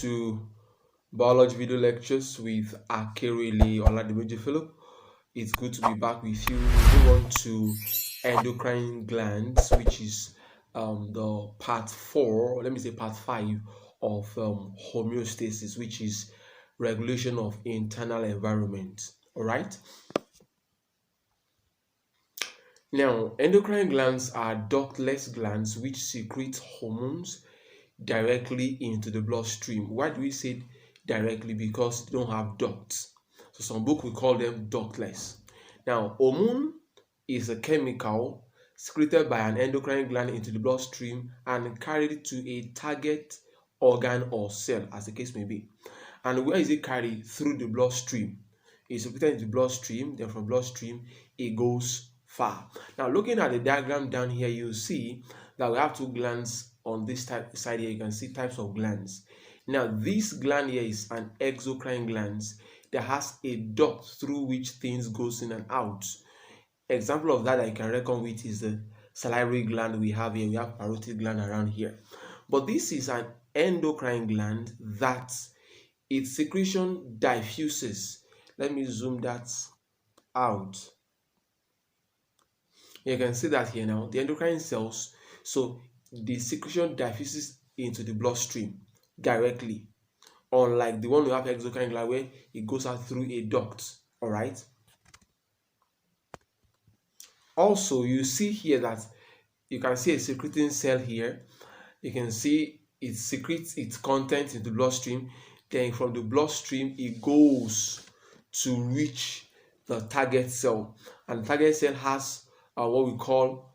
to biology video lectures with Akerele Oladimeji Philip. It's good to be back with you. We move on to endocrine glands, which is the part 4, or let me say part 5 of homeostasis, which is regulation of internal environment. All right. Now, endocrine glands are ductless glands which secrete hormones directly into the bloodstream. Why do we say directly? Because they don't have ducts. So some book we call them ductless. Now, hormone is a chemical secreted by an endocrine gland into the bloodstream and carried to a target organ or cell, as the case may be. And where is it carried? Through the bloodstream. It's secreted into the bloodstream, then from bloodstream it goes far. Now, looking at the diagram down here, you see that we have two glands on this side here. You can see types of glands. Now, this gland here is an exocrine gland that has a duct through which things goes in and out. Example of that I can reckon with is the salivary gland we have here. We have parotid gland around here. But this is an endocrine gland that its secretion diffuses. Let me zoom that out. You can see that here now, the endocrine cells. So the secretion diffuses into the bloodstream directly, unlike the one we have exocrine gland where it goes out through a duct. All right. Also, you see here that you can see a secreting cell here. You can see it secretes its contents into the bloodstream. Then from the bloodstream, it goes to reach the target cell, and the target cell has what we call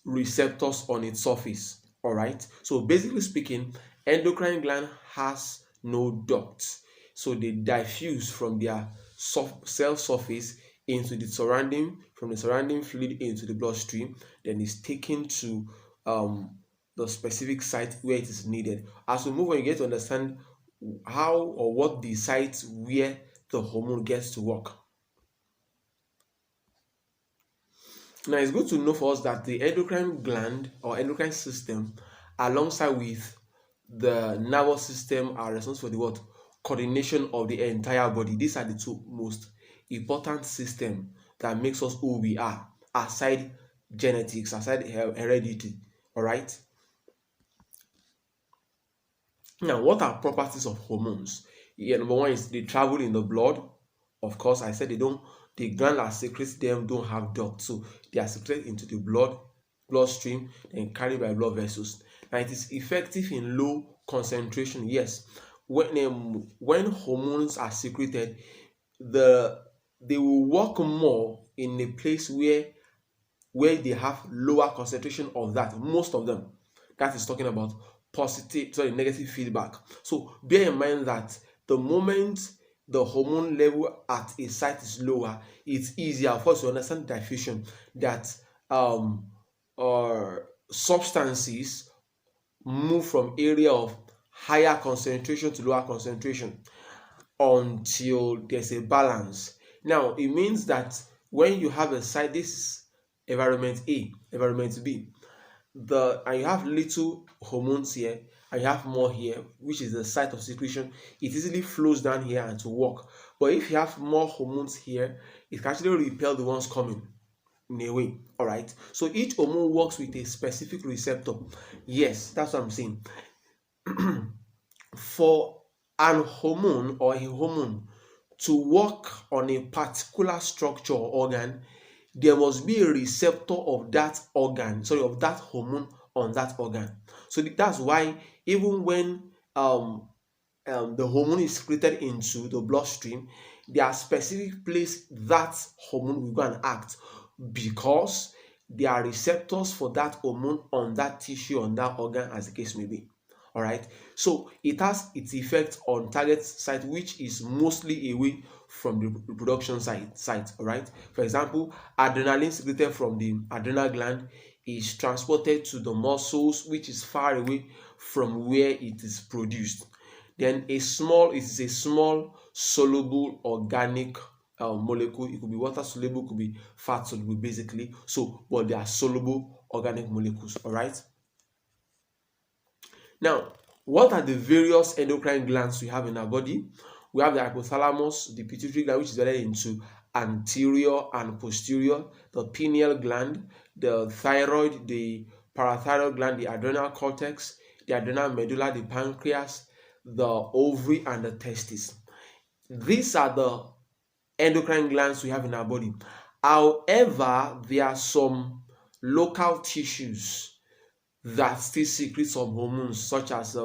receptors on its surface. All right. So basically speaking, endocrine gland has no ducts, so they diffuse from their cell surface into the surrounding, from the surrounding fluid into the bloodstream. Then it's taken to the specific site where it is needed. As we move on, you get to understand how or what the sites where the hormone gets to work. Now, it's good to know for us that the endocrine gland or endocrine system, alongside with the nervous system, are responsible for the what? Coordination of the entire body. These are the two most important systems that makes us who we are, aside genetics, aside heredity. All right. Now, what are properties of hormones? Yeah, number one is they travel in the blood. Of course, I said the gland that secretes them don't have ducts, so they are secreted into the bloodstream, then carried by blood vessels. Now, it is effective in low concentration. Yes, when hormones are secreted, they will work more in a place where they have lower concentration of that. Most of them, that is talking about negative feedback. So bear in mind that the moment the hormone level at a site is lower, it's easier for us to understand diffusion, that substances move from area of higher concentration to lower concentration until there's a balance. Now, it means that when you have a site, this is environment A, environment B, and you have little hormones here and you have more here, which is the site of secretion, it easily flows down here and to work. But if you have more hormones here, it can actually repel the ones coming in a way. All right. So each hormone works with a specific receptor. Yes, that's what I'm saying. For an hormone or a hormone to work on a particular structure or organ, there must be a receptor of that organ, of that hormone on that organ. So that's why even when the hormone is secreted into the bloodstream, there are specific place that hormone will go and act, because there are receptors for that hormone on that tissue, on that organ, as the case may be. All right. So it has its effect on target site, which is mostly away from the reproduction site. All right. For example, adrenaline secreted from the adrenal gland is transported to the muscles, which is far away from where it is produced. Then it is a small soluble organic molecule. It could be water soluble, it could be fat soluble, basically. So, but they are soluble organic molecules. All right. Now, What are the various endocrine glands we have in our body? We have the hypothalamus, the pituitary gland, which is divided into anterior and posterior, the pineal gland, the thyroid, the parathyroid gland, the adrenal cortex, the adrenal medulla, the pancreas, the ovary, and the testes. These are the endocrine glands we have in our body. However, there are some local tissues that still secrete some hormones such as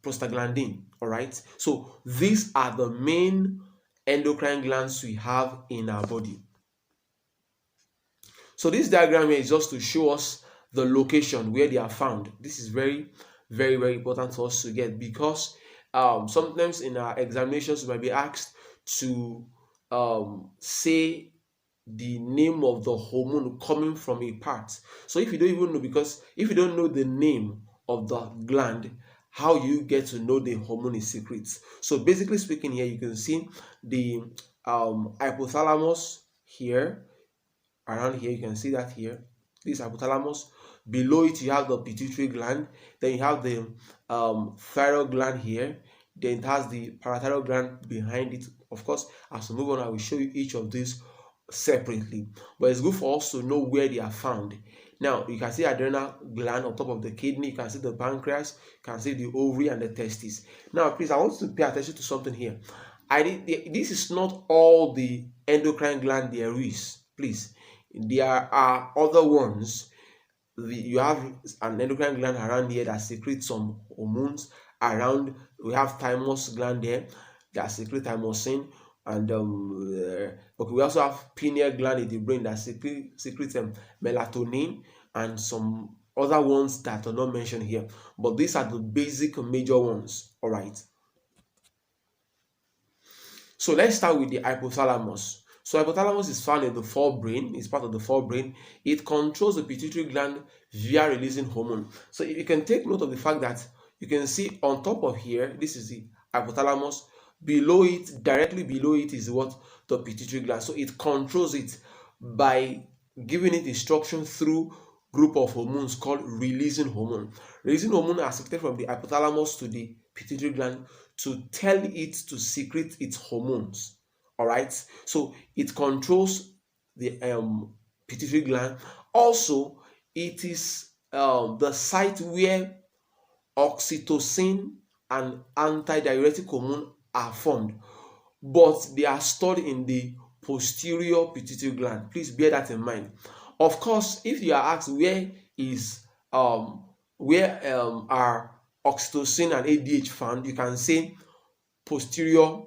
prostaglandin. All right, so these are the main endocrine glands we have in our body. So this diagram here is just to show us the location where they are found. This is very, very, very important for us to get, because sometimes in our examinations we might be asked to say the name of the hormone coming from a part. So if you don't even know, because if you don't know the name of the gland, how you get to know the hormone is secret. So basically speaking, here you can see the hypothalamus here. Around here you can see that here, this hypothalamus. Below it you have the pituitary gland, then you have the thyroid gland here, then it has the parathyroid gland behind it. Of course, as we move on, I will show you each of these separately, but it's good for us to know where they are found. Now you can see adrenal gland on top of the kidney, you can see the pancreas, you can see the ovary and the testes. Now please, I want you to pay attention to something here. This is not all the endocrine gland there is. Please, there are other ones. You have an endocrine gland around here that secretes some hormones. Around, we have thymus gland there that secretes thymosin, and okay, we also have pineal gland in the brain that secretes melatonin, and some other ones that are not mentioned here. But these are the basic major ones. All right. So let's start with the hypothalamus. So hypothalamus is found in the forebrain. It's part of the forebrain. It controls the pituitary gland via releasing hormone. So you can take note of the fact that you can see on top of here, this is the hypothalamus. Below it, directly below it, is what? The pituitary gland. So it controls it by giving it instruction through group of hormones called releasing hormone. Releasing hormone are secreted from the hypothalamus to the pituitary gland to tell it to secrete its hormones. All right, so it controls the pituitary gland. Also, it is the site where oxytocin and antidiuretic hormone are formed, but they are stored in the posterior pituitary gland. Please bear that in mind. Of course, if you are asked where are oxytocin and ADH found, you can say posterior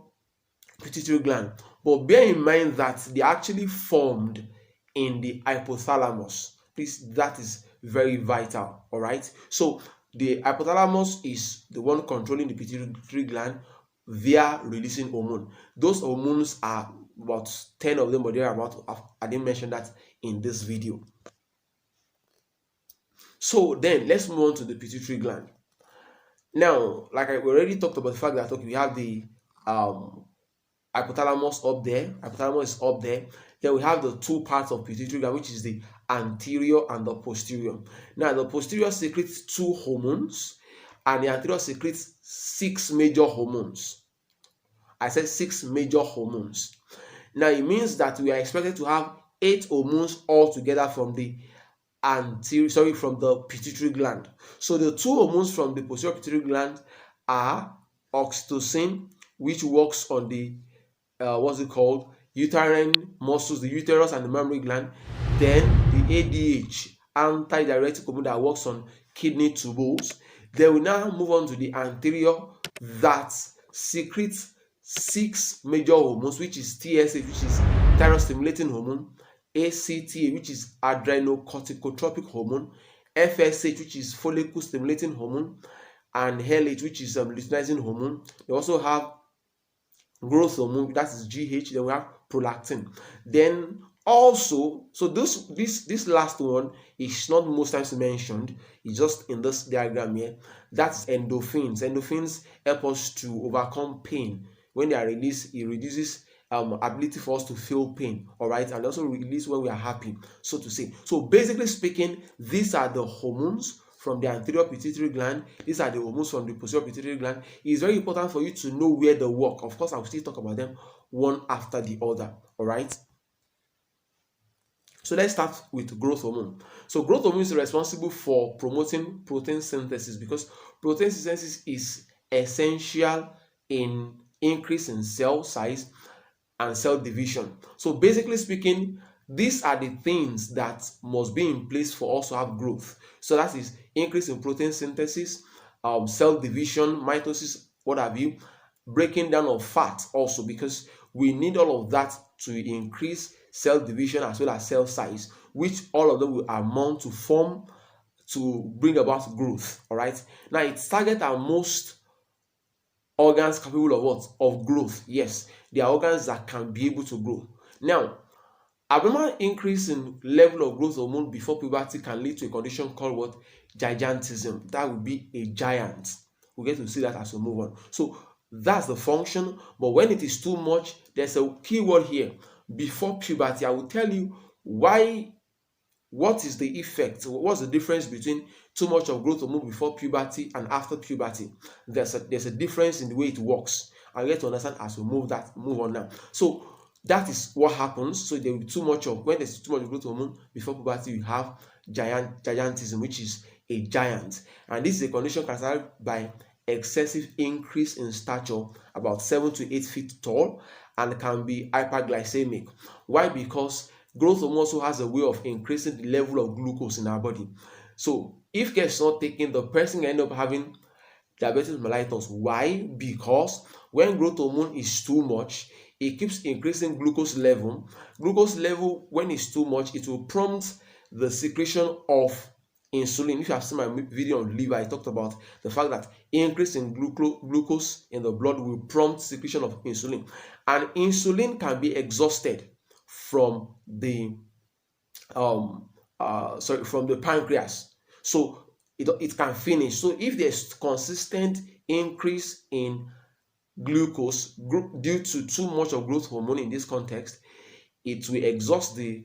pituitary gland, but bear in mind that they are actually formed in the hypothalamus. Please, that is very vital. All right, so the hypothalamus is the one controlling the pituitary gland via releasing hormone. Those hormones are about 10 of them, but there are about, I didn't mention that in this video. So then let's move on to the pituitary gland. Now, like I already talked about the fact that, okay, we have the hypothalamus up there. Hypothalamus is up there. Then we have the two parts of pituitary gland, which is the anterior and the posterior. Now the posterior secretes 2 hormones, and the anterior secretes 6 major hormones. I said 6 major hormones. Now it means that we are expected to have 8 hormones altogether from the from the pituitary gland. So the 2 hormones from the posterior pituitary gland are oxytocin, which works on the what's it called, uterine muscles, the uterus and the mammary gland. Then the ADH, antidiuretic hormone, that works on kidney tubules. Then we now move on to the anterior, that secretes 6 major hormones, which is TSH, which is thyroid stimulating hormone, ACTA, which is adrenocorticotropic hormone, FSH, which is follicle stimulating hormone, and LH, which is luteinizing hormone. They also have growth hormone, that is GH. Then we have prolactin. Then also, so this last one is not most times mentioned. It's just in this diagram here. That's endorphins. Endorphins help us to overcome pain. When they are released, it reduces ability for us to feel pain. All right, and also release when we are happy, so to say. So basically speaking, these are the hormones from the anterior pituitary gland. These are the hormones from the posterior pituitary gland. It's very important for you to know where they work. Of course, I will still talk about them one after the other. All right. So let's start with growth hormone. So growth hormone is responsible for promoting protein synthesis, because protein synthesis is essential in increase in cell size and cell division. So basically speaking, these are the things that must be in place for us to have growth. So that is increase in protein synthesis, cell division, mitosis, what have you, breaking down of fat also, because we need all of that to increase cell division as well as cell size, which all of them will amount to form to bring about growth. All right. Now it's target at most organs capable of what? Of growth. Yes, they are organs that can be able to grow. Now, abnormal increase in level of growth hormone before puberty can lead to a condition called what? Gigantism. That would be a giant. We'll get to see that as we move on. So that's the function. But when it is too much, there's a key word here. Before puberty, I will tell you why. What is the effect? What's the difference between too much of growth hormone before puberty and after puberty? There's a difference in the way it works. I'll get to understand as we move on now. So that is what happens. So there will be too much of, when there's too much growth hormone before puberty, you have gigantism, which is a giant. And this is a condition characterized by excessive increase in stature, about 7 to 8 feet tall, and can be hyperglycemic. Why? Because growth hormone also has a way of increasing the level of glucose in our body. So if care is not taken, the person can end up having diabetes mellitus. Why? Because when growth hormone is too much, it keeps increasing glucose level. Glucose level, when it's too much, it will prompt the secretion of insulin. If you have seen my video on liver, I talked about the fact that increase in glucose in the blood will prompt secretion of insulin, and insulin can be exhausted from the from the pancreas, so it can finish. So if there's consistent increase in glucose due to too much of growth hormone in this context, it will exhaust the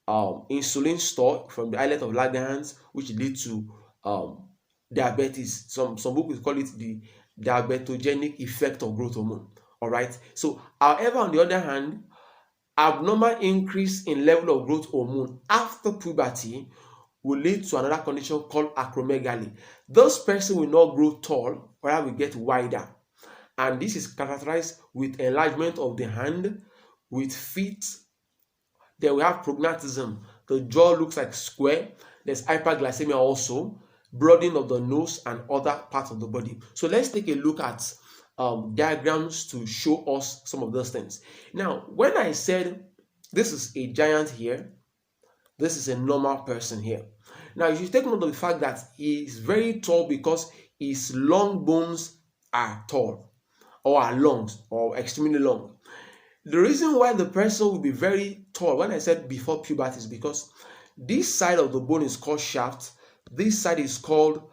insulin store from the islet of Langerhans, which lead to diabetes. Some books call it the diabetogenic effect of growth hormone. All right. So however, on the other hand, abnormal increase in level of growth hormone after puberty will lead to another condition called acromegaly. This person will not grow tall, rather will get wider. And this is characterized with enlargement of the hand, with feet. Then we have prognatism. The jaw looks like square. There's hyperglycemia also, broadening of the nose and other parts of the body. So let's take a look at diagrams to show us some of those things. Now, when I said this is a giant here, this is a normal person here. Now, you should take note of the fact that he is very tall because his long bones are tall, or are long, or extremely long. The reason why the person will be very tall, when I said before puberty, is because this side of the bone is called shaft. This side is called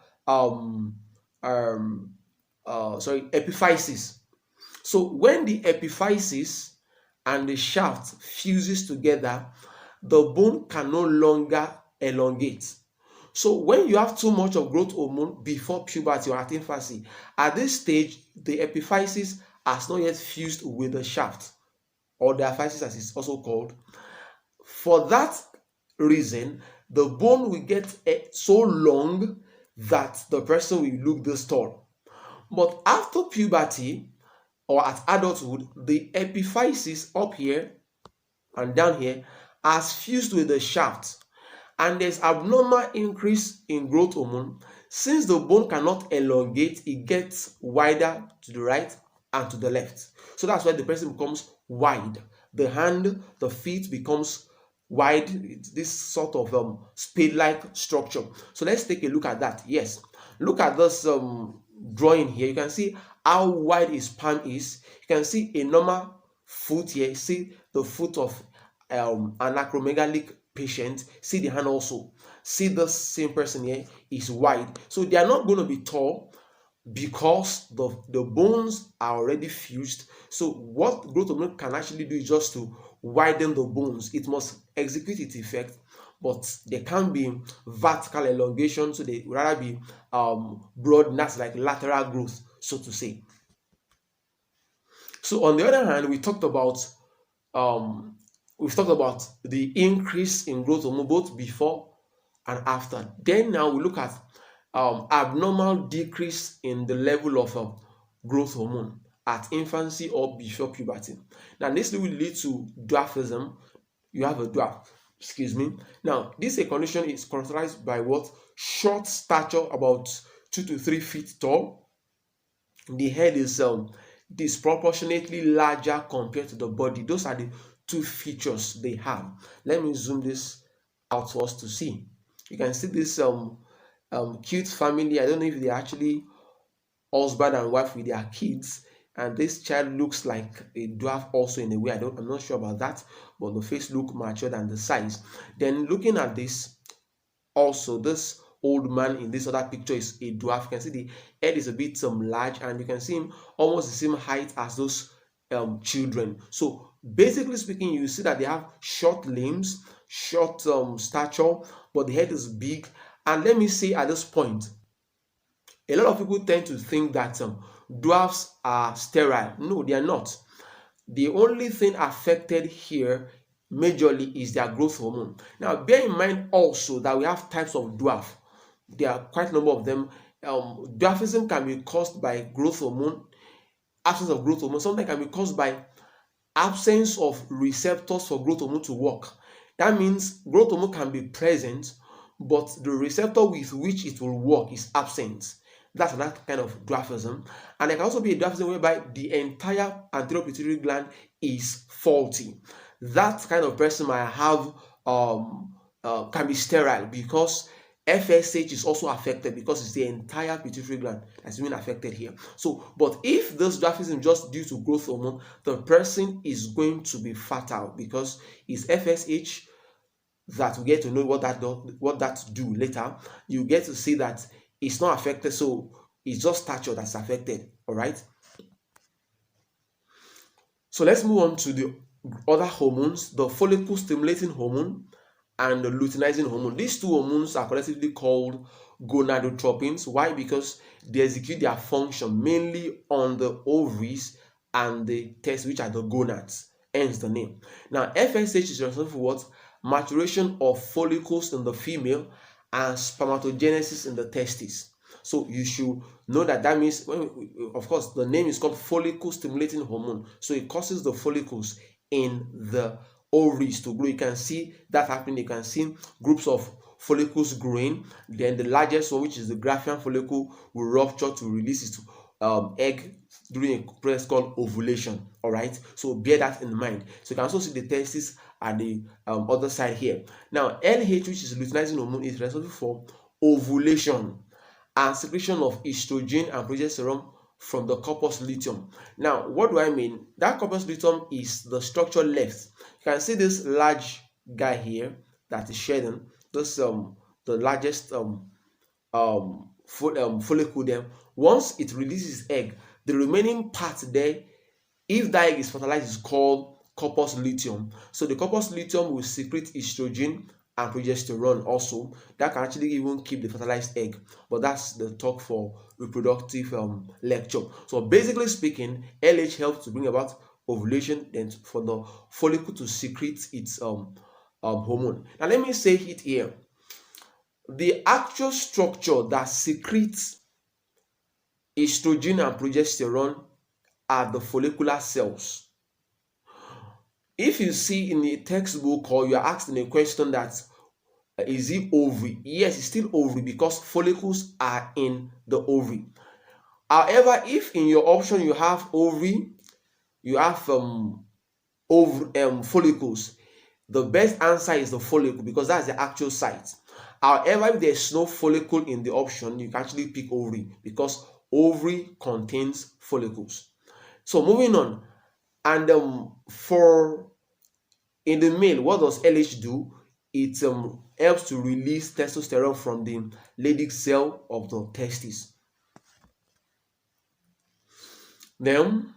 epiphysis. So when the epiphysis and the shaft fuses together, the bone can no longer elongate. So when you have too much of growth hormone before puberty or at infancy, at this stage, the epiphysis has not yet fused with the shaft, or the epiphysis as it's also called. For that reason, the bone will get so long that the person will look this tall. But after puberty or at adulthood, the epiphysis up here and down here has fused with the shaft, and there's abnormal increase in growth hormone. Since the bone cannot elongate, it gets wider to the right and to the left. So that's why the person becomes wide. The hand, the feet becomes wide. It's this sort of spade-like structure. So let's take a look at that. Yes, look at this drawing here. You can see how wide his palm is. You can see a normal foot here. See the foot of an acromegalic patient. See the hand also. See the same person here is wide. So they are not going to be tall because the bones are already fused. So what growth hormone can actually do is just to widen the bones. It must execute its effect, but they can't be vertical elongation, so they rather be broad, that's like lateral growth, so to say. So on the other hand, um, we've talked about the increase in growth hormone both before and after. Then now we look at abnormal decrease in the level of growth hormone at infancy or before puberty. Now this will lead to dwarfism. You have a dwarf, excuse me. Now this a condition is characterized by what? Short stature, about 2 to 3 feet tall. The head is disproportionately larger compared to the body. Those are the two features they have. Let me zoom this out for us to see. You can see this cute family. I don't know if they actually husband and wife with their kids, and this child looks like a dwarf also in a way. I'm not sure about that, but the face look mature than the size. Then looking at this, also this old man in this other picture is a dwarf. You can see the head is a bit large, and you can see him almost the same height as those children. So basically speaking, you see that they have short limbs, short stature, but the head is big. And let me say at this point, a lot of people tend to think that dwarfs are sterile. No, they are not. The only thing affected here majorly is their growth hormone. Now, bear in mind also that we have types of dwarf. There are quite a number of them. Dwarfism can be caused by growth hormone, absence of growth hormone. Sometimes can be caused by absence of receptors for growth hormone to work. That means growth hormone can be present, but the receptor with which it will work is absent. That's another kind of dwarfism. And there can also be a dwarfism whereby the entire anterior pituitary gland is faulty. That kind of person might have can be sterile, because FSH is also affected, because it's the entire pituitary gland that's being affected here. So, but if this dwarfism is just due to growth hormone, the person is going to be fertile, because it's FSH that we get to know what that do later. You get to see that it's not affected, so it's just stature that's affected. All right. So let's move on to the other hormones, the follicle stimulating hormone and the luteinizing hormone. These two hormones are collectively called gonadotropins. Why? Because they execute their function mainly on the ovaries and the testes, which are the gonads, hence the name. Now, FSH is responsible for what? Maturation of follicles in the female and spermatogenesis in the testes. So you should know that means, of course, the name is called follicle stimulating hormone. So it causes the follicles in the ovaries to grow. You can see that happening. You can see groups of follicles growing. Then the largest one, which is the Graafian follicle, will rupture to release its egg during a process called ovulation. All right, so bear that in mind. So you can also see the testes at the other side here. Now, LH, which is luteinizing hormone, is responsible for ovulation and secretion of estrogen and progesterone from the corpus luteum. Now, what do I mean? That corpus luteum is the structure left. You can see this large guy here that is shedding. This the largest follicle there. Once it releases egg, the remaining part there, if that egg is fertilized, is called corpus luteum. So the corpus luteum will secrete estrogen and progesterone also. That can actually even keep the fertilized egg, but that's the talk for reproductive lecture. So basically speaking, LH helps to bring about ovulation, then for the follicle to secrete its hormone. Now let me say it here. The actual structure that secretes estrogen and progesterone are the follicular cells. If you see in a textbook or you are asked in a question that is it ovary? Yes, it's still ovary, because follicles are in the ovary. However, if in your option you have ovary, you have follicles, the best answer is the follicle, because that's the actual site. However, if there's no follicle in the option, you can actually pick ovary, because ovary contains follicles. So moving on, and for in the male, what does LH do? It helps to release testosterone from the Leydig cell of the testes. Then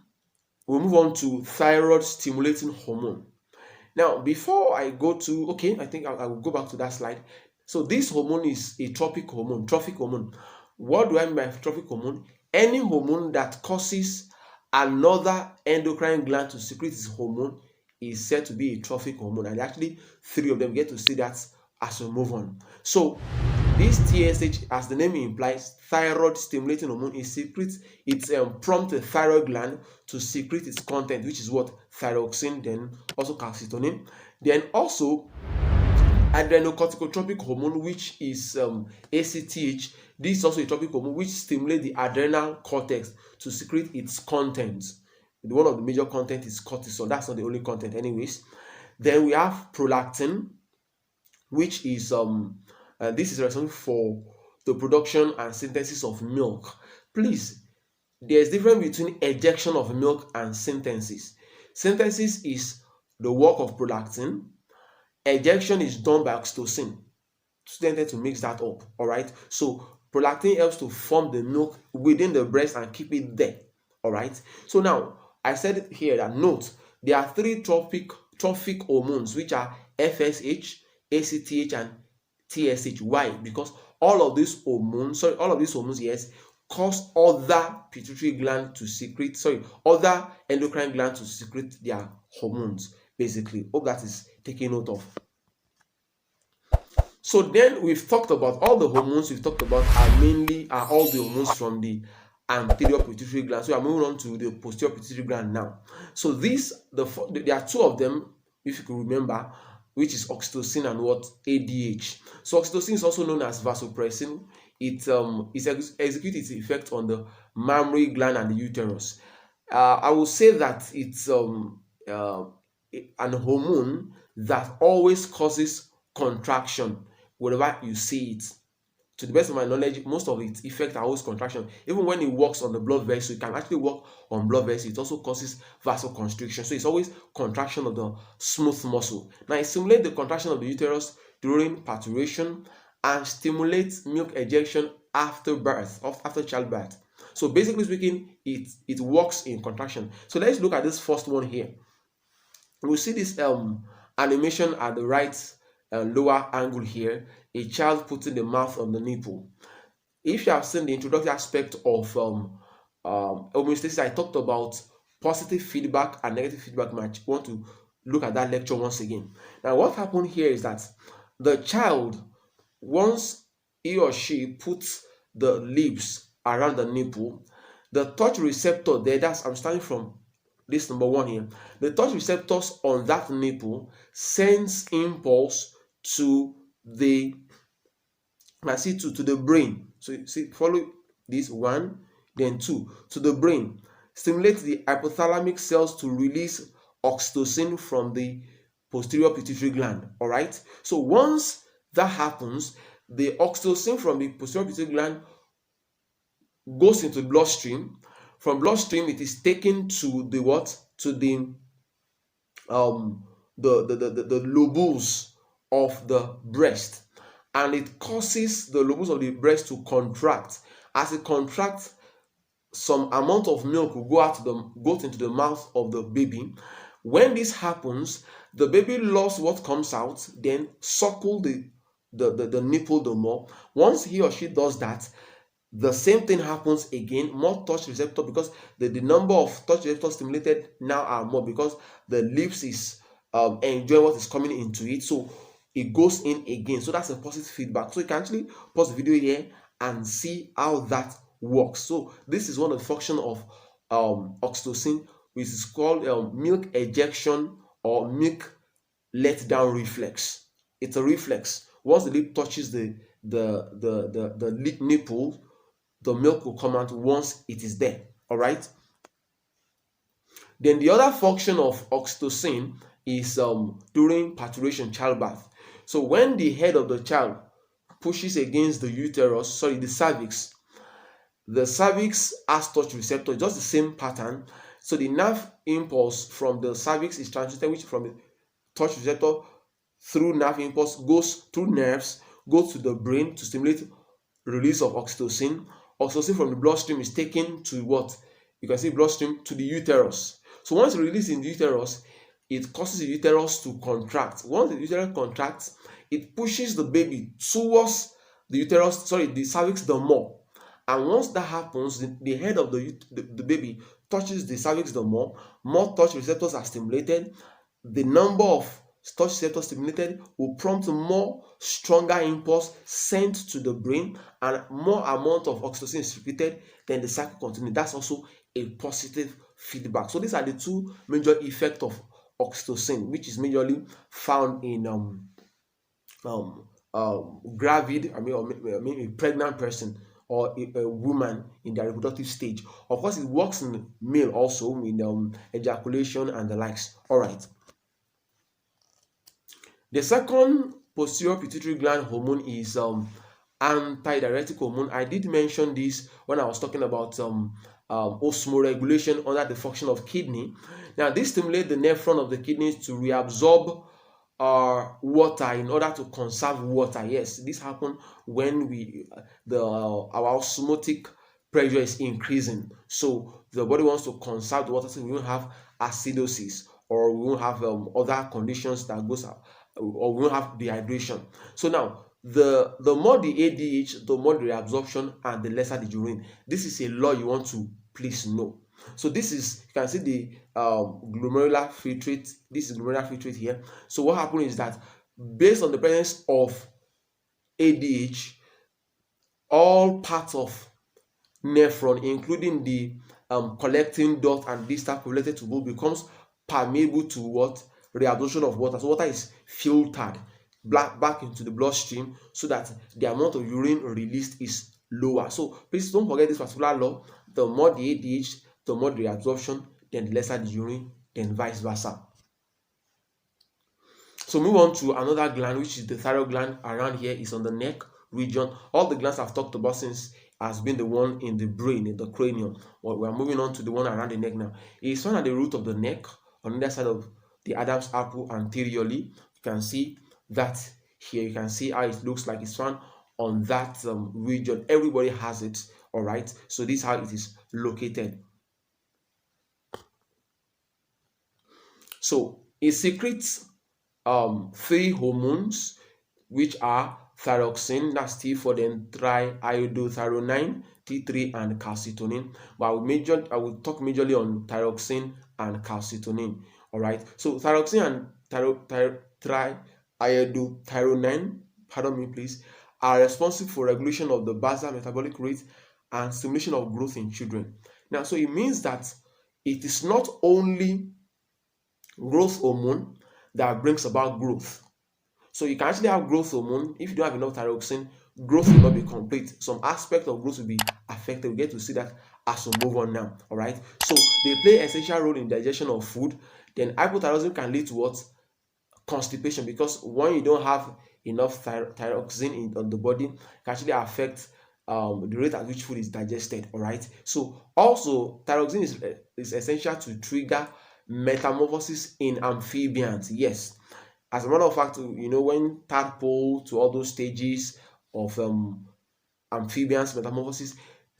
we move on to thyroid stimulating hormone. Now, before I go to, okay, I think I will go back to that slide. So this hormone is a trophic hormone. Trophic hormone. What do I mean by trophic hormone? Any hormone that causes another endocrine gland to secrete its hormone is said to be a trophic hormone, and actually three of them. Get to see that as we move on. So this TSH, as the name implies, thyroid stimulating hormone, it prompts the thyroid gland to secrete its content, which is what? Thyroxine, then also calcitonin. Then also adrenocorticotropic hormone, which is ACTH. This is also a tropic hormone which stimulates the adrenal cortex to secrete its content. One of the major content is cortisol. That's not the only content anyways. Then we have prolactin, which is this is responsible for the production and synthesis of milk. Please, there's difference between ejection of milk and synthesis. Synthesis is the work of prolactin. Ejection is done by oxytocin. Students to mix that up. All right. So prolactin helps to form the milk within the breast and keep it there. All right. So now I said here that note there are three trophic hormones, which are FSH, ACTH, and TSH. Why? Because all of these hormones, yes, cause other pituitary gland to secrete, other endocrine glands to secrete their hormones, basically. Hope that is taken note of. So then we've talked about all the hormones we've talked about are all the hormones from the anterior pituitary gland. So we are moving on to the posterior pituitary gland now. So there are two of them, if you can remember, which is oxytocin and what? ADH. So oxytocin is also known as vasopressin. It executes its effect on the mammary gland and the uterus. I will say that it's an hormone that always causes contraction wherever you see it. To the best of my knowledge, most of its effects are always contraction. Even when it works on the blood vessel, it can actually work on blood vessel. It also causes vasoconstriction. So it's always contraction of the smooth muscle. Now it stimulates the contraction of the uterus during parturition and stimulates milk ejection after birth, after childbirth. So basically speaking, it works in contraction. So let's look at this first one here. We'll see this animation at the right lower angle here, a child putting the mouth on the nipple. If you have seen the introductory aspect of homeostasis, I talked about positive feedback and negative feedback match. You want to look at that lecture once again. Now, what happened here is that the child, once he or she puts the lips around the nipple, the touch receptor there, I'm starting from this number one here, the touch receptors on that nipple sends impulse to the to the brain. So you see, follow this one, then two, to the brain, stimulates the hypothalamic cells to release oxytocin from the posterior pituitary gland. All right. So once that happens, the oxytocin from the posterior pituitary gland goes into the bloodstream. From bloodstream, it is taken to the what? To the lobules of the breast, and it causes the lobules of the breast to contract. As it contracts, some amount of milk will go into the mouth of the baby. When this happens, the baby loves what comes out, then suckle the nipple the more. Once he or she does that, the same thing happens again, more touch receptor, because the number of touch receptors stimulated now are more, because the lips is enjoying what is coming into it, so it goes in again. So that's a positive feedback. So you can actually pause the video here and see how that works. So this is one of the functions of oxytocin, which is called milk ejection or milk let down reflex. It's a reflex. Once the lip touches the lip nipple, the milk will come out once it is there. All right. Then the other function of oxytocin is during parturition, childbirth. So when the head of the child pushes against the uterus, the cervix has touch receptor, just the same pattern. So the nerve impulse from the cervix is transmitted, which from the touch receptor through nerve impulse goes through nerves, goes to the brain to stimulate release of oxytocin. Oxytocin from the bloodstream is taken to what? You can see bloodstream to the uterus. So once released in the uterus, it causes the uterus to contract. Once the uterus contracts, it pushes the baby towards the uterus, sorry, the cervix the more. And once that happens, the head of the baby touches the cervix the more touch receptors are stimulated. The number of touch receptors stimulated will prompt more stronger impulse sent to the brain, and more amount of oxytocin is secreted, then the cycle continues. That's also a positive feedback. So these are the two major effects of oxytocin, which is majorly found in gravid, a pregnant person or a woman in their reproductive stage. Of course, it works in male also in ejaculation and the likes. All right. The second posterior pituitary gland hormone is antidiuretic hormone. I did mention this when I was talking about osmoregulation under the function of kidney. Now, this stimulates the nephron of the kidneys to reabsorb water in order to conserve water. Yes, this happens when our osmotic pressure is increasing. So the body wants to conserve the water so we won't have acidosis, or we won't have other conditions that goes up, or we won't have dehydration. So now the more the ADH, the more the reabsorption and the lesser the urine. This is a law you want to please know. So this is, you can see the glomerular filtrate. This is glomerular filtrate here. So what happens is that based on the presence of ADH, all parts of nephron, including the collecting duct and distal connected tubule, becomes permeable to what? Reabsorption of water. So water is filtered back into the bloodstream so that the amount of urine released is lower. So please don't forget this particular law. The more the ADH, the more the reabsorption, then the lesser the urine, then vice versa. So move on to another gland, which is the thyroid gland. Around here is on the neck region. All the glands I've talked about since has been the one in the brain, in the cranium. Well, we are moving on to the one around the neck now. It's found at the root of the neck, on the other side of the Adam's apple anteriorly. You can see that here. You can see how it looks like. It's found on that region. Everybody has it. All right. So this is how it is located. So it secretes 3 hormones, which are thyroxine, that's T for then triiodothyronine, T3, and calcitonin. But I will talk majorly on thyroxine and calcitonin. All right. So thyroxine and triiodothyronine, pardon me, please, are responsible for regulation of the basal metabolic rate and stimulation of growth in children. Now, so it means that it is not only growth hormone that brings about growth. So you can actually have growth hormone. If you don't have enough thyroxine, growth will not be complete. Some aspect of growth will be affected. We get to see that as we move on now. All right. So they play an essential role in digestion of food. Then hypothyroidism can lead to what? Constipation, because when you don't have enough thyroxine on the body, it can actually affect the rate at which food is digested. All right. So also thyroxine is essential to trigger metamorphosis in amphibians. Yes, as a matter of fact, when tadpole to all those stages of amphibians metamorphosis,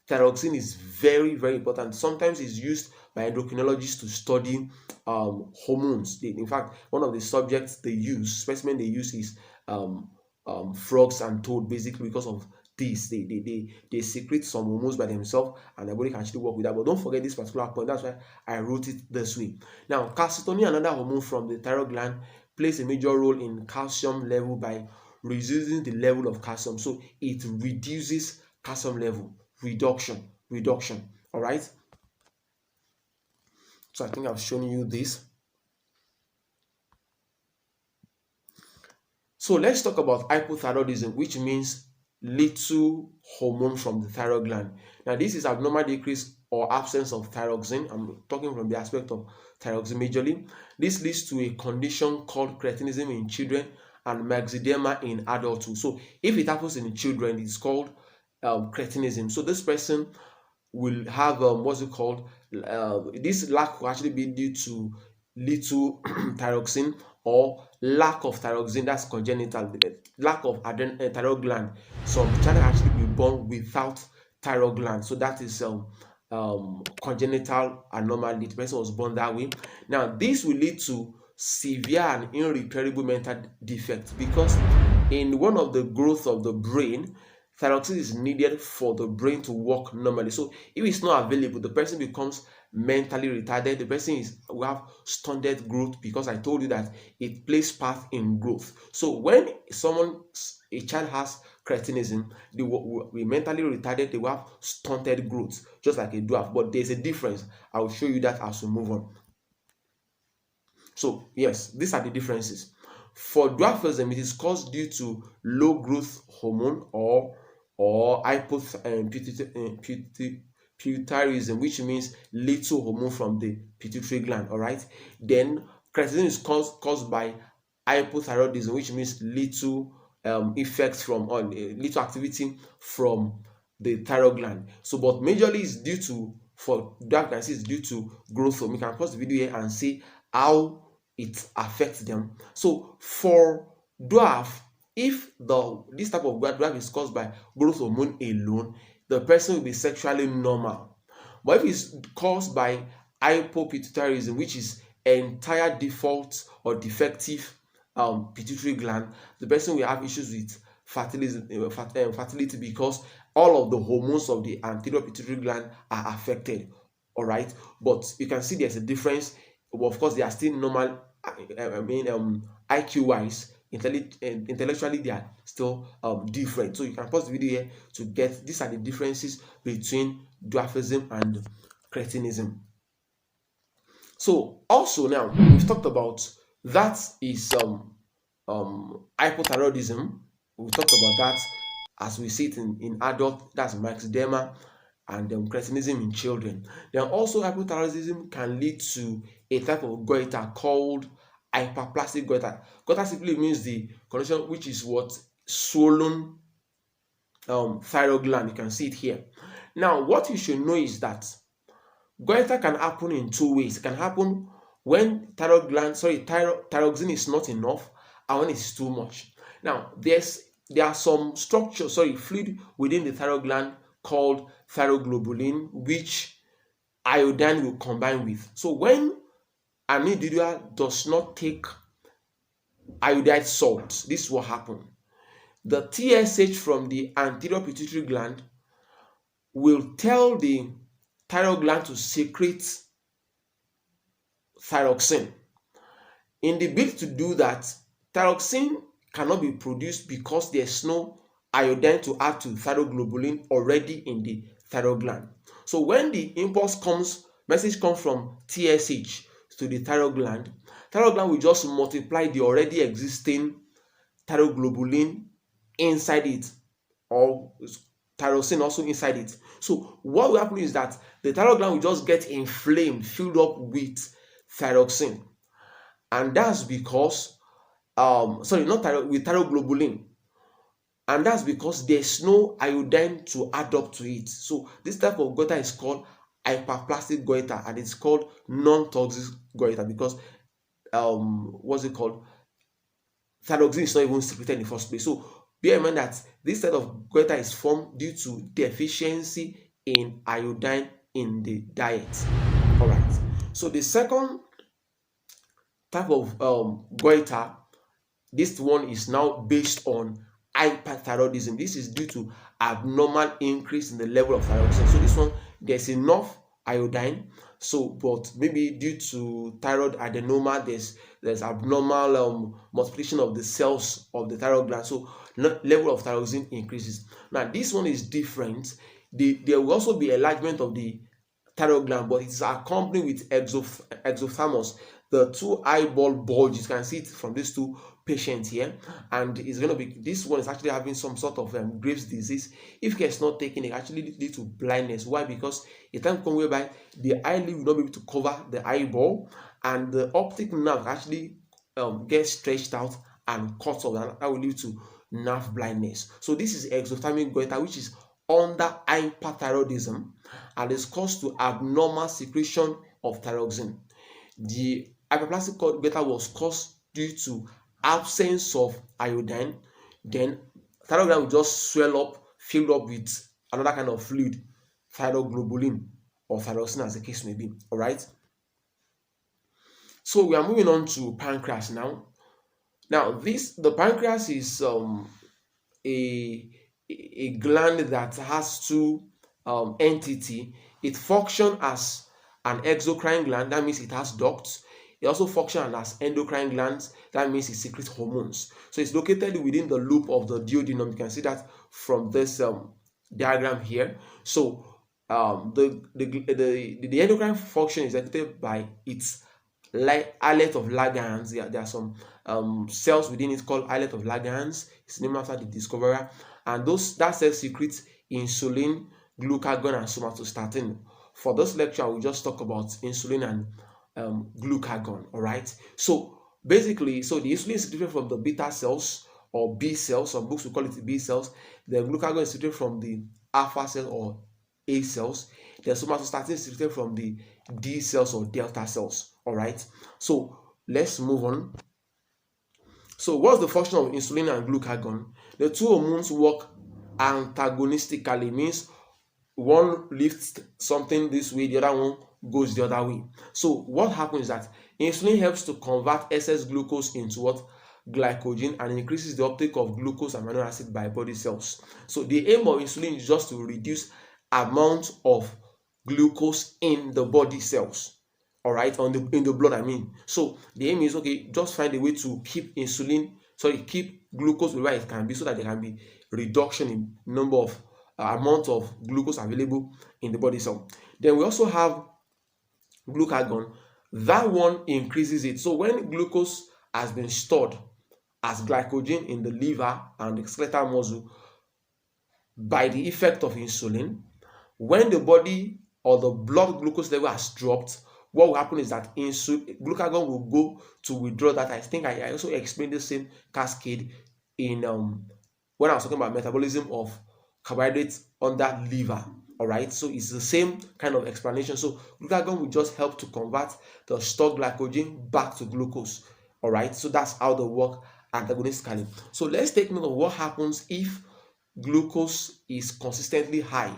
thyroxine is very, very important. Sometimes it's used by endocrinologists to study hormones. In fact, one of the subjects specimen they use is frogs and toad, basically because of this. They secrete some hormones by themselves, and the body can actually work with that. But don't forget this particular point. That's why I wrote it this way. Now, calcitonin, another hormone from the thyroid gland, plays a major role in calcium level by reducing the level of calcium. So it reduces calcium level. Reduction. All right. So I think I've shown you this. So let's talk about hypothyroidism, which means little hormone from the thyroid gland. Now, this is abnormal decrease or absence of thyroxine. I'm talking from the aspect of thyroxine majorly. This leads to a condition called cretinism in children and myxedema in adulthood. So if it happens in children, it's called cretinism. So this person will have what's it called? This lack will actually be due to little thyroxine or lack of thyroxine. That's congenital. Lack of thyroid gland. Some child actually be born without thyroid gland. So that is congenital anomaly. The person was born that way. Now this will lead to severe and irreparable mental defect, because in one of the growth of the brain, thyroxine is needed for the brain to work normally. So if it's not available, the person becomes mentally retarded. The person will have stunted growth, because I told you that it plays part in growth. So when a child has cretinism, they will be mentally retarded, they will have stunted growth, just like a dwarf. But there's a difference. I will show you that as we move on. So yes, these are the differences. For dwarfism, it is caused due to low growth hormone or hypothyroidism, which means little hormone from the pituitary gland. All right. Then cretinism is caused by hypothyroidism, which means little effects from on little activity from the thyroid gland. So, but majorly is due to, for dark glands, is due to growth hormone. You can pause the video here and see how it affects them. So for dwarf, if this type of dwarf is caused by growth hormone alone, the person will be sexually normal. But if it's caused by hypopituitarism, which is entire default or defective pituitary gland, the person will have issues with fertility, because all of the hormones of the anterior pituitary gland are affected. All right, but you can see there's a difference. Of course, they are still normal. IQ wise, intellectually, they are still different. So you can pause the video here to get, these are the differences between dwarfism and cretinism. So also, now we've talked about that is hypothyroidism. We talked about that as we see it in adult, that's myxedema, and cretinism in children. Then also hypothyroidism can lead to a type of goiter called hyperplastic goiter. Goiter simply means the condition which is what swollen thyroid gland. You can see it here. Now, what you should know is that goiter can happen in two ways. It can happen when thyroxine is not enough, and when it's too much. Now, there are some fluid within the thyroid gland called thyroglobulin, which iodine will combine with. So when an individual does not take iodide salt, this will happen. The TSH from the anterior pituitary gland will tell the thyroid gland to secrete thyroxine. In the bid to do that, thyroxine cannot be produced because there's no iodine to add to thyroglobulin already in the thyroid gland. So when the message comes from TSH to the thyroid gland will just multiply the already existing thyroglobulin inside it, or thyroxine also inside it. So what will happen is that the thyroid gland will just get inflamed, filled up with thyroxine, and that's because with thyroglobulin, and that's because there's no iodine to add up to it. So this type of goiter is called hyperplastic goiter, and it's called non-toxic goiter because thyroxine is not even secreted in the first place. So bear in mind that this type of goiter is formed due to deficiency in iodine in the diet. All right. So the second type of goiter, this one is now based on hyperthyroidism. This is due to abnormal increase in the level of thyroxine. So this one, there's enough iodine, but maybe due to thyroid adenoma, there's abnormal multiplication of the cells of the thyroid gland, so level of thyroxine increases. Now this one is different. There will also be enlargement of the thyroid gland, but it's accompanied with exophthalmos, the two eyeball bulges. You can see it from these two patients here, and it's going to be, this one is actually having some sort of Graves' disease. If care is not taken, it actually lead to blindness. Why? Because a time comes whereby the eyelid will not be able to cover the eyeball, and the optic nerve actually gets stretched out and cuts off, and that will lead to nerve blindness. So this is exophthalmic goiter, which is under hyperthyroidism, and is caused to abnormal secretion of thyroxine. The hyperplastic goiter was caused due to absence of iodine. Then thyroid gland will just swell up, filled up with another kind of fluid, thyroglobulin or thyroxine, as the case may be. All right. So we are moving on to pancreas now. Now, the pancreas is a a gland that has two entity. It functions as an exocrine gland. That means it has ducts. It also functions as endocrine glands. That means it secretes hormones. So it's located within the loop of the duodenum. You can see that from this diagram here. So the endocrine function is executed by its islet of Langerhans. There are some cells within it called islet of Langerhans. It's named after the discoverer, and that cell secretes insulin, glucagon, and somatostatin. For this lecture, I will just talk about insulin and glucagon. All right. So basically, so the insulin is secreted from the beta cells or B cells. Some books will call it B cells. The glucagon is secreted from the alpha cell or A cells. The somatostatin is secreted from the D cells or delta cells. All right. So let's move on. So what's the function of insulin and glucagon? The two hormones work antagonistically, means one lifts something this way, the other one goes the other way. So what happens is that insulin helps to convert excess glucose into what? Glycogen, and increases the uptake of glucose and amino acid by body cells. So the aim of insulin is just to reduce amount of glucose in the body cells. All right, in the blood, I mean. So the aim is, okay, just find a way to keep keep glucose where it can be, so that there can be reduction in number of amount of glucose available in the body cell. Then we also have glucagon. That one increases it. So when glucose has been stored as glycogen in the liver and the skeletal muscle by the effect of insulin, when the body or the blood glucose level has dropped, what will happen is that glucagon will go to withdraw that. I think I also explained the same cascade in when I was talking about metabolism of carbohydrates under liver. All right, so it's the same kind of explanation. So glucagon will just help to convert the stored glycogen back to glucose. All right, so that's how they work antagonistically. So let's take note of what happens if glucose is consistently high.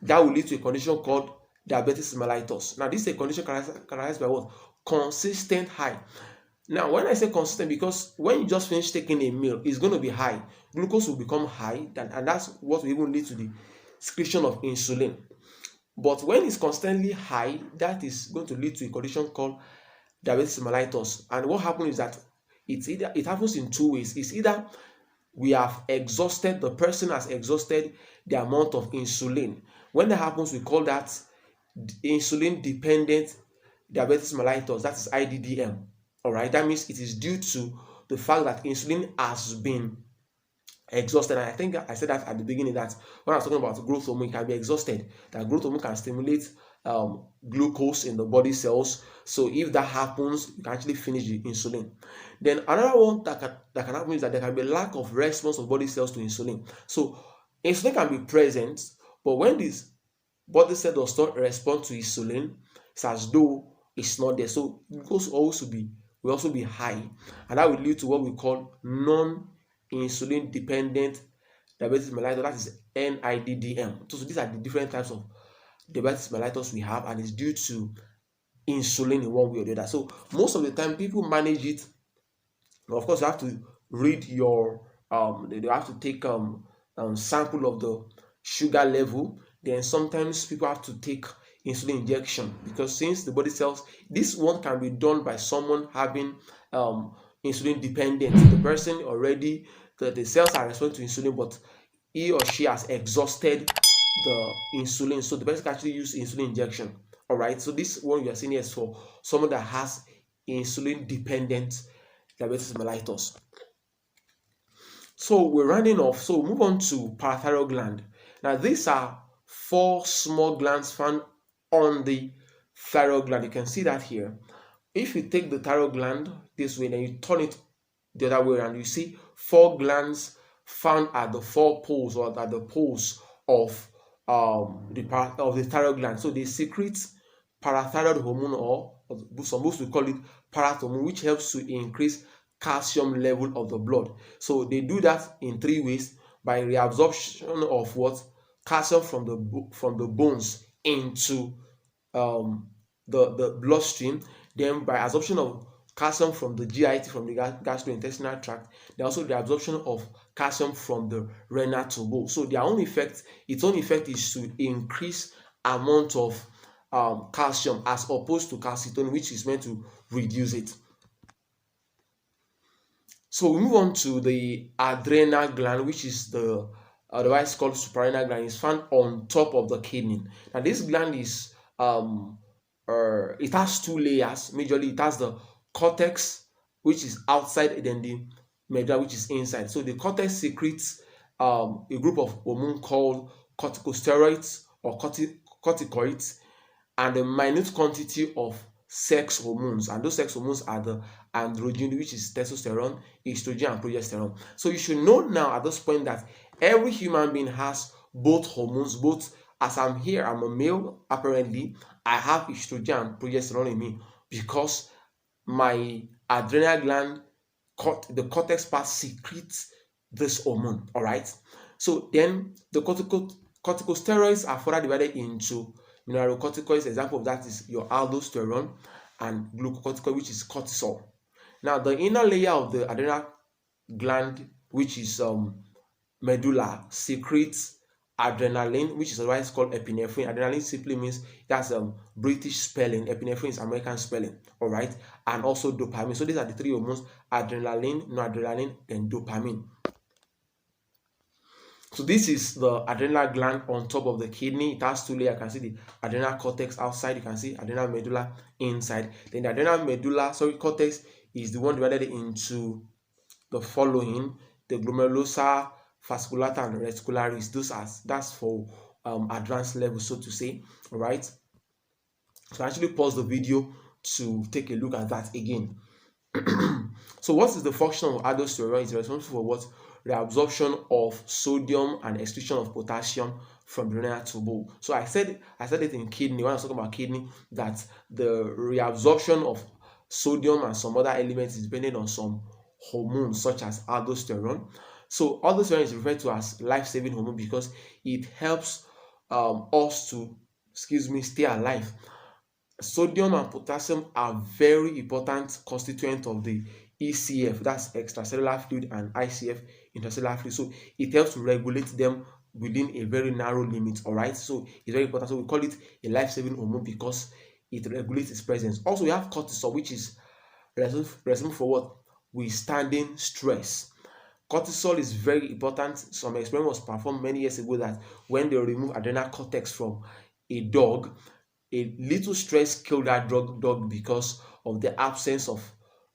That will lead to a condition called diabetes mellitus. Now, this is a condition characterized by what? Consistent high. Now, when I say consistent, because when you just finish taking a meal, it's going to be high. Glucose will become high, and that's what will even lead to the secretion of insulin. But when it's constantly high, that is going to lead to a condition called diabetes mellitus. And what happens is that it happens in two ways. It's either the person has exhausted the amount of insulin. When that happens, we call that insulin dependent diabetes mellitus. That is IDDM. All right, that means it is due to the fact that insulin has been exhausted. And I think I said that at the beginning, that when I was talking about growth hormone, it can be exhausted. That growth hormone can stimulate glucose in the body cells. So if that happens, you can actually finish the insulin. Then another one that can happen is that there can be lack of response of body cells to insulin. So insulin can be present, but when this body cell does not respond to insulin, it's as though it's not there. So glucose will also be high, and that will lead to what we call non-insulin dependent diabetes mellitus. That is NIDDM. So these are the different types of diabetes mellitus we have, and it's due to insulin in one way or the other. So most of the time, people manage it. Of course, you have to read your they have to take sample of the sugar level. Then sometimes people have to take insulin injection, because since the body cells, this one can be done by someone having insulin dependent. The person already, the cells are responding to insulin, but he or she has exhausted the insulin, so the person can actually use insulin injection. All right, so this one you are seeing here is for someone that has insulin dependent diabetes mellitus. So we're rounding off. So we'll move on to parathyroid gland. Now these are 4 small glands found on the thyroid gland. You can see that here. If you take the thyroid gland this way, then you turn it the other way around, you see 4 glands found at the 4 poles, or at the poles of the thyroid gland. So they secrete parathyroid hormone, or some books will call it parathormone, which helps to increase calcium level of the blood. So they do that in 3 ways: by reabsorption of what? Calcium from the bones into the bloodstream. Then by absorption of calcium from the GIT, from the gastrointestinal tract, then also the absorption of calcium from the renal tubule. So their own effect, its own effect is to increase amount of calcium as opposed to calcitonin, which is meant to reduce it. So we move on to the adrenal gland, which is the otherwise called suprarenal gland. It's found on top of the kidney. Now this gland is it has two layers. Majorly, it has the cortex, which is outside, and then the medulla, which is inside. So the cortex secretes a group of hormone called corticosteroids or corticoids, and a minute quantity of sex hormones, and those sex hormones are the androgen, which is testosterone, estrogen, and progesterone. So you should know now at this point that every human being has both hormones. Both, as I'm here, I'm a male, apparently I have estrogen and progesterone in me because my adrenal gland, the cortex part, secretes this hormone. All right. So then the corticosteroids are further divided into mineralocorticoids. Example of that is your aldosterone, and glucocorticoid, which is cortisol. Now the inner layer of the adrenal gland, which is medulla, secretes adrenaline, which is otherwise called epinephrine. Adrenaline simply means that's British spelling. Epinephrine is American spelling. All right, and also dopamine. So these are the three hormones: adrenaline, noradrenaline, and dopamine. So this is the adrenal gland on top of the kidney. It has two layers. You can see the adrenal cortex outside. You can see adrenal medulla inside. Then the adrenal medulla, cortex, is the one divided into the following: the glomerulosa, fasciculata, and reticularis. That's for advanced level, so to say. All right. So I actually pause the video to take a look at that again. So what is the function of aldosterone? It's responsible for what? Reabsorption of sodium and excretion of potassium from the renal tubule. So I said it in kidney, when I was talking about kidney, that the reabsorption of sodium and some other elements is dependent on some hormones such as aldosterone. So aldosterone is referred to as life-saving hormone because it helps us to, stay alive. Sodium and potassium are very important constituent of the ECF, that's extracellular fluid, and ICF, intracellular fluid. So it helps to regulate them within a very narrow limit. All right, so it's very important. So we call it a life-saving hormone because it regulates its presence. Also, we have cortisol, which is responsible for what? Withstanding stress. Cortisol is very important. Some experiment was performed many years ago that when they remove adrenal cortex from a dog, a little stress killed that dog because of the absence of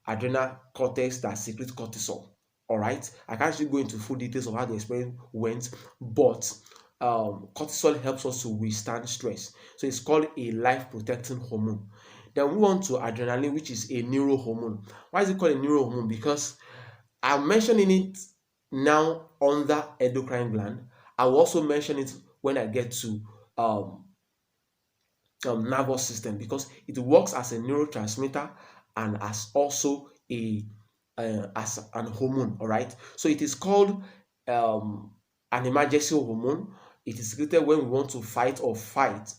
adrenal cortex that secretes cortisol. All right, I can't actually go into full details of how the experiment went, but cortisol helps us to withstand stress. So it's called a life-protecting hormone. Then we move on to adrenaline, which is a neurohormone. Why is it called a neurohormone? Because I'm mentioning it now under endocrine gland. I will also mention it when I get to nervous system, because it works as a neurotransmitter and as also as an hormone. All right, so it is called an emergency hormone. It is secreted when we want to fight or fight.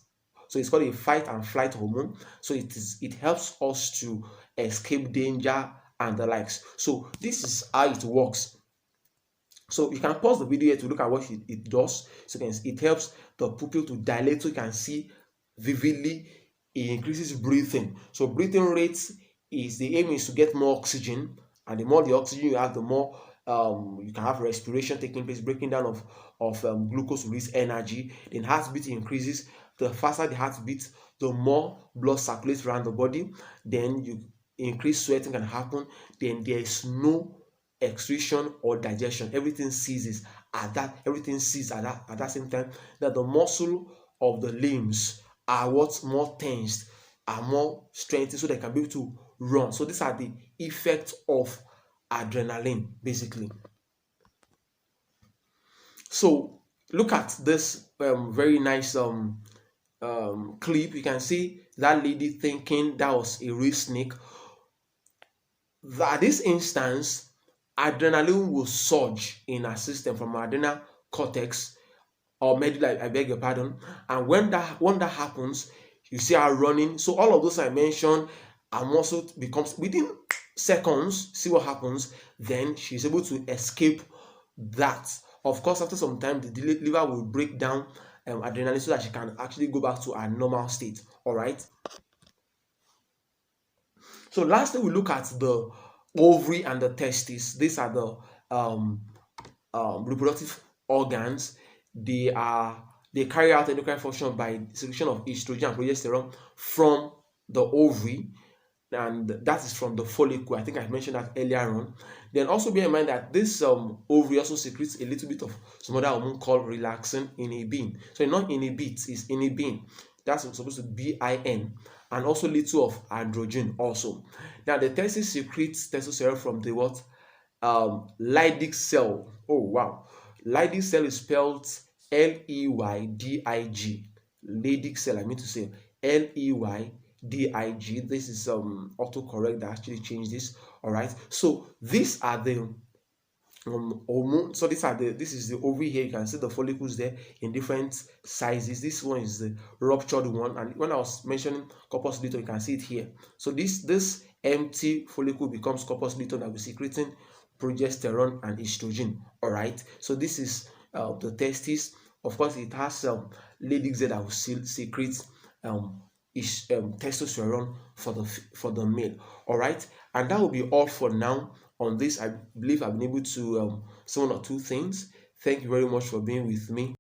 So it's called a fight and flight hormone. So it helps us to escape danger and the likes. So this is how it works. So you can pause the video here to look at what it does. So it helps the pupil to dilate so you can see vividly. It increases breathing. So breathing rates, is the aim is to get more oxygen, and the more the oxygen you have, the more you can have respiration taking place, breaking down of glucose to release energy. Then heartbeat increases. The faster the heartbeat, the more blood circulates around the body. Then you increase sweating can happen. Then there is no excretion or digestion. Everything ceases at that same time. That the muscle of the limbs are what's more tensed, are more strengthened, so they can be able to run. So these are the effects of adrenaline, basically. So look at this very nice clip. You can see that lady thinking that was a real snake. At this instance, adrenaline will surge in her system from her adrenal cortex or medulla, I beg your pardon. And when that happens, you see her running. So all of those I mentioned, her muscle becomes within seconds. See what happens. Then she's able to escape that. Of course, after some time, the liver will break down adrenaline so that she can actually go back to her normal state. All right. So lastly, we look at the ovary and the testes. These are the um, reproductive organs. They carry out endocrine function by secretion of estrogen and progesterone from the ovary, and that is from the follicle. I think I mentioned that earlier on. Then also bear in mind that this ovary also secretes a little bit of some other hormone called relaxin inhibin. So not inhibit, it's inhibin. That's supposed to be bin, and also little of androgen also. Now the testis secretes testosterone from the what? Leydig cell. Oh wow. Leydig cell is spelled Leydig. Leydig cell, I mean to say Leydig. This is autocorrect that actually changed this. All right. So these are the hormone. So this is the ovary here. You can see the follicles there in different sizes. This one is the ruptured one, and when I was mentioning corpus luteum, you can see it here. So this empty follicle becomes corpus luteum that will be secreting progesterone and estrogen. All right. So this is the testis. Of course, it has Leydig that will secrete um, testosterone for the male. All right, and that will be all for now on this. I believe I've been able to say one or two things. Thank you very much for being with me.